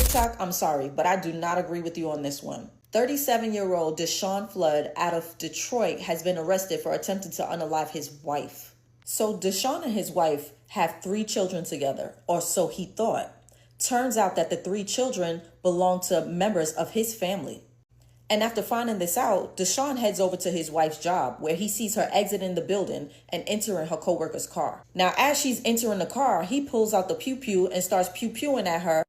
TikTok, I'm sorry, but I do not agree with you on this one. 37-year-old Deshaun Flood out of Detroit has been arrested for attempting to unalive his wife. So Deshaun and his wife have 3 children together, or so he thought. Turns out that the 3 children belong to members of his family. And after finding this out, Deshaun heads over to his wife's job, where he sees her exiting the building and entering her coworker's car. Now, as she's entering the car, he pulls out the pew-pew and starts pew-pewing at her.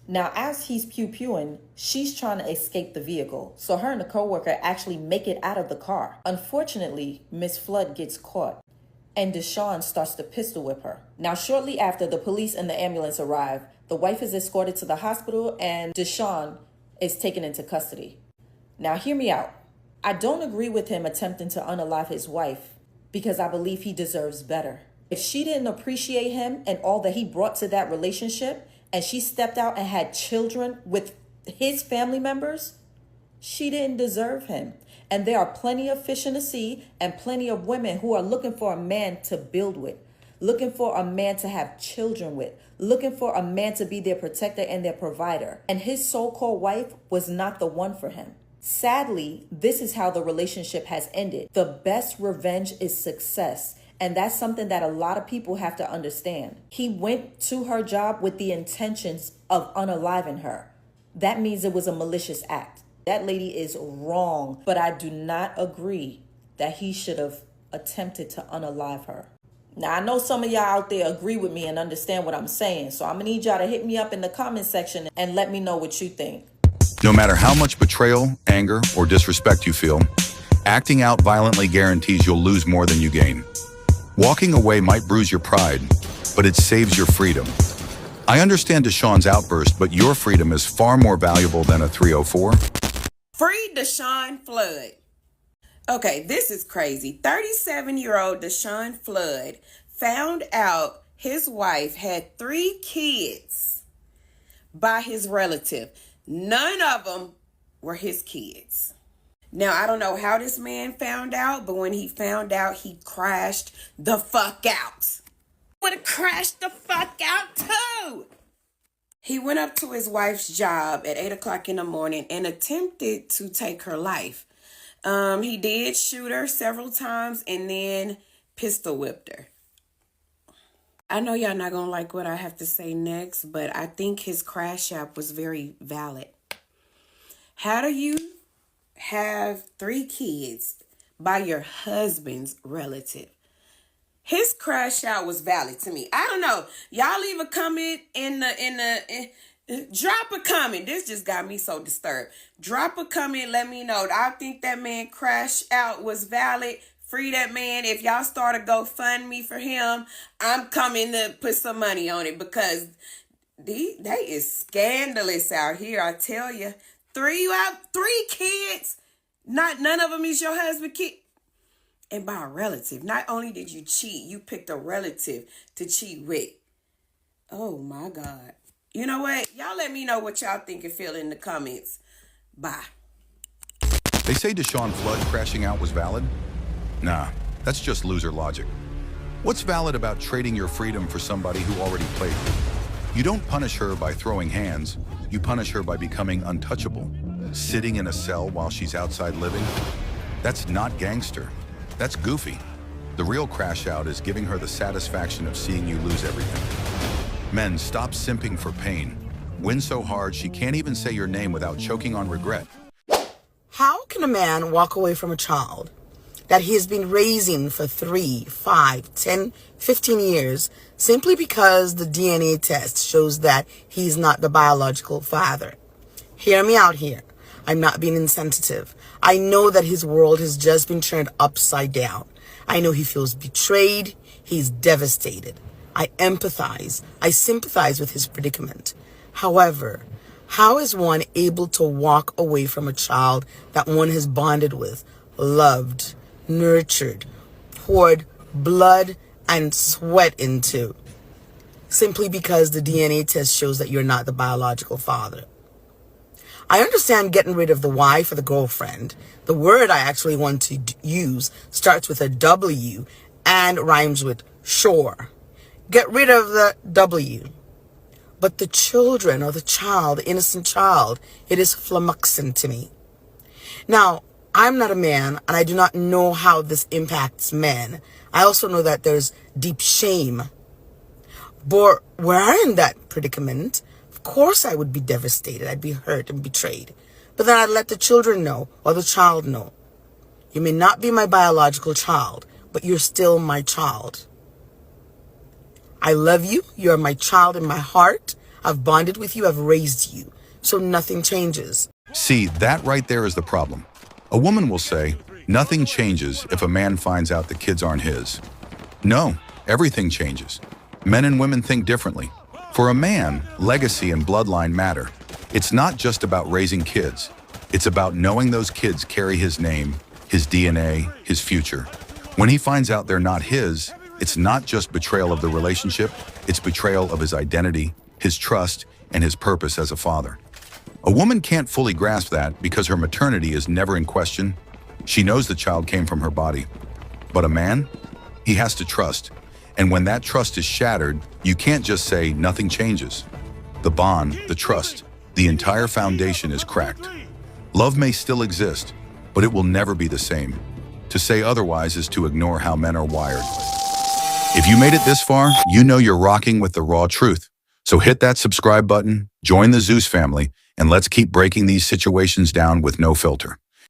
Now, as he's pew-pewing, she's trying to escape the vehicle. So her and the coworker actually make it out of the car. Unfortunately, Miss Flood gets caught, and Deshaun starts to pistol whip her. Now, shortly after, the police and the ambulance arrive. The wife is escorted to the hospital, and Deshaun is taken into custody. Now, hear me out. I don't agree with him attempting to unalive his wife because I believe he deserves better. If she didn't appreciate him and all that he brought to that relationship, and she stepped out and had children with his family members, she didn't deserve him. And there are plenty of fish in the sea and plenty of women who are looking for a man to build with, looking for a man to have children with, looking for a man to be their protector and their provider. And his so-called wife was not the one for him. Sadly, this is how the relationship has ended. The best revenge is success. And that's something that a lot of people have to understand. He went to her job with the intentions of unaliving her. That means it was a malicious act. That lady is wrong, but I do not agree that he should have attempted to unalive her. Now, I know some of y'all out there agree with me and understand what I'm saying, so I'm gonna need y'all to hit me up in the comment section and let me know what you think. No matter how much betrayal, anger, or disrespect you feel, acting out violently guarantees you'll lose more than you gain. Walking away might bruise your pride, but it saves your freedom. I understand Deshaun's outburst, but your freedom is far more valuable than a 304. Free Deshaun Flood. Okay, this is crazy. 37-year-old Deshaun Flood found out his wife had 3 kids by his relative. None of them were his kids. Now, I don't know how this man found out, but when he found out, he crashed the fuck out. Would have crashed the fuck out too. He went up to his wife's job at 8 o'clock in the morning and attempted to take her life. He did shoot her several times and then pistol whipped her. I know y'all not gonna like what I have to say next, but I think his crash out was very valid. How do you have 3 kids by your husband's relative? His crash out was valid to me. I don't know. Y'all leave a comment drop a comment. This just got me so disturbed. Drop a comment. Let me know. I think that man crash out was valid. Free that man. If y'all start a GoFundMe for him, I'm coming to put some money on it because they is scandalous out here. I tell you, 3 kids. None of them is your husband kid. And by a relative. Not only did you cheat, you picked a relative to cheat with. Oh my God. You know what? Y'all let me know what y'all think and feel in the comments. Bye. They say Deshaun Flood crashing out was valid? Nah, that's just loser logic. What's valid about trading your freedom for somebody who already played you? You don't punish her by throwing hands. You punish her by becoming untouchable. Sitting in a cell while she's outside living? That's not gangster. That's goofy. The real crash out is giving her the satisfaction of seeing you lose everything. Men, stop simping for pain. Win so hard she can't even say your name without choking on regret. How can a man walk away from a child that he has been raising for 3, 5, 10, 15 years simply because the DNA test shows that he's not the biological father? Hear me out here. I'm not being insensitive. I know that his world has just been turned upside down. I know he feels betrayed. He's devastated. I empathize. I sympathize with his predicament. However, how is one able to walk away from a child that one has bonded with, loved, nurtured, poured blood and sweat into, simply because the DNA test shows that you're not the biological father? I understand getting rid of the wife or the girlfriend. The word I actually want to use starts with a W and rhymes with sure. Get rid of the W. But the children or the child, the innocent child, it is flummoxing to me. Now, I'm not a man and I do not know how this impacts men. I also know that there's deep shame. But were I in that predicament, of course I would be devastated. I'd be hurt and betrayed. But then I'd let the children know or the child know. You may not be my biological child, but you're still my child. I love you. You're my child in my heart. I've bonded with you. I've raised you. So nothing changes. See, that right there is the problem. A woman will say, nothing changes if a man finds out the kids aren't his. No, everything changes. Men and women think differently. For a man, legacy and bloodline matter. It's not just about raising kids. It's about knowing those kids carry his name, his DNA, his future. When he finds out they're not his, it's not just betrayal of the relationship, it's betrayal of his identity, his trust, and his purpose as a father. A woman can't fully grasp that because her maternity is never in question. She knows the child came from her body. But a man, he has to trust. And when that trust is shattered, you can't just say nothing changes. The bond, the trust, the entire foundation is cracked. Love may still exist, but it will never be the same. To say otherwise is to ignore how men are wired. If you made it this far, you know you're rocking with the raw truth. So hit that subscribe button, join the Zeus family, and let's keep breaking these situations down with no filter.